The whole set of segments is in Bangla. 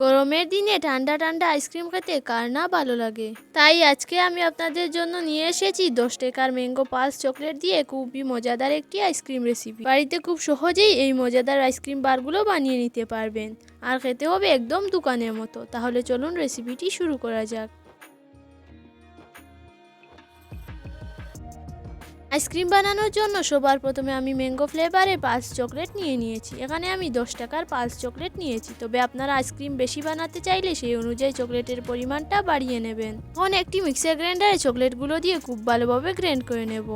গরমের দিনে ঠান্ডা ঠান্ডা আইসক্রিম খেতে কার না ভালো লাগে। তাই আজকে আমি আপনাদের জন্য নিয়ে এসেছি 10 টাকার ম্যাঙ্গো পালস চকলেট দিয়ে খুবই মজাদার একটি আইসক্রিম রেসিপি। বাড়িতে খুব সহজেই এই মজাদার আইসক্রিম বারগুলো বানিয়ে নিতে পারবেন, আর খেতে হবে একদম দোকানের মতো। তাহলে চলুন রেসিপিটি শুরু করা যাক। আইসক্রিম বানানোর জন্য সবার প্রথমে আমি ম্যাঙ্গো ফ্লেভারে পালস চকলেট নিয়ে নিয়েছি। এখানে আমি 10 টাকার পালস চকলেট নিয়েছি, তবে আপনারা আইসক্রিম বেশি বানাতে চাইলে সেই অনুযায়ী চকলেটের পরিমাণটা বাড়িয়ে নেবেন। এখন একটি মিক্সার গ্রাইন্ডারে চকলেটগুলো দিয়ে খুব ভালোভাবে গ্রাইন্ড করে নেব।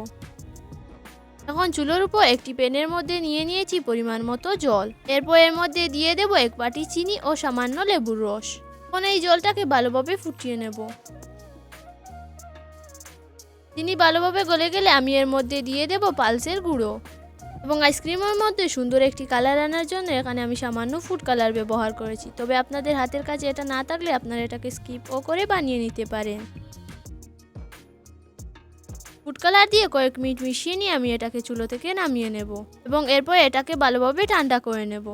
এখন চুলোর উপর একটি প্যানের মধ্যে নিয়ে নিয়েছি পরিমাণ মতো জল। এরপর এর মধ্যে দিয়ে দেব 1 বাটি চিনি ও সামান্য লেবুর রস। এখন এই জলটাকে ভালোভাবে ফুটিয়ে নেব। চিনি ভালোভাবে গলে গেলে আমি এর মধ্যে দিয়ে দেব পালসের গুঁড়ো এবং আইসক্রিমের মধ্যে সুন্দর একটি কালার আনার জন্য এখানে আমি সামান্য ফুড কালার ব্যবহার করেছি। তবে আপনাদের হাতের কাছে এটা না থাকলে আপনারা এটাকে স্কিপও করে বানিয়ে নিতে পারেন। ফুড কালার দিয়ে কয়েক মিনিট মিশিয়ে নিয়ে আমি এটাকে চুলো থেকে নামিয়ে নেব এবং এরপর এটাকে ভালোভাবে ঠান্ডা করে নেব।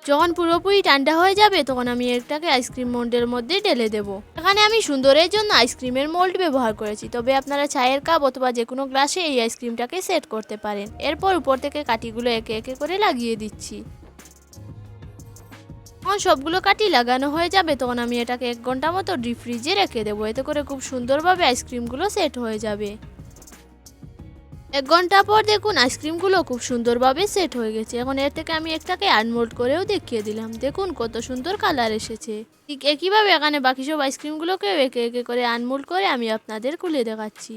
যখন পুরোপুরি ঠান্ডা হয়ে যাবে তখন আমি এটাকে আইসক্রিম মোল্ডের মধ্যে ঢেলে দেব। এখানে আমি সুন্দরের জন্য আইসক্রিমের মোল্ড ব্যবহার করেছি, তবে আপনারা চায়ের কাপ অথবা যে কোনো গ্লাসে এই আইসক্রিমটাকে সেট করতে পারেন। এরপর উপর থেকে কাঠিগুলো একে একে করে লাগিয়ে দিচ্ছি। যখন সবগুলো কাঠি লাগানো হয়ে যাবে তখন আমি এটাকে 1 ঘন্টা মতো ডিপ ফ্রিজে রেখে দেবো। এতে করে খুব সুন্দরভাবে আইসক্রিমগুলো সেট হয়ে যাবে। 1 ঘন্টা পর দেখুন আইসক্রিমগুলো খুব সুন্দরভাবে সেট হয়ে গেছে। এখন এর থেকে আমি একটাকে আনমোল্ড করেও দেখিয়ে দিলাম। দেখুন কত সুন্দর কালার এসেছে। ঠিক একইভাবে এখানে বাকি সব আইসক্রিমগুলোকেও একে একে করে আনমোল্ড করে আমি আপনাদের খুলে দেখাচ্ছি।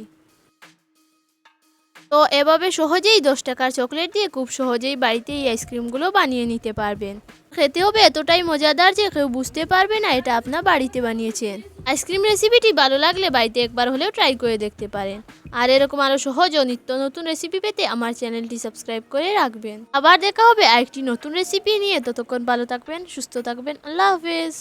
তো এভাবে সহজেই 10 টাকার চকলেট দিয়ে খুব সহজেই বাড়িতে এই আইসক্রিমগুলো বানিয়ে নিতে পারবেন। খেতে হবে এতটাই মজাদার যে কেউ বুঝতে পারবে না এটা আপনার বাড়িতে বানিয়েছেন। আইসক্রিম রেসিপিটি ভালো লাগলে বাড়িতে একবার হলেও ট্রাই করে দেখতে পারেন। আর এরকম আরও সহজ ও নিত্য নতুন রেসিপি পেতে আমার চ্যানেলটি সাবস্ক্রাইব করে রাখবেন। আবার দেখা হবে আরেকটি নতুন রেসিপি নিয়ে। ততক্ষণ ভালো থাকবেন, সুস্থ থাকবেন। আল্লাহ হাফেজ।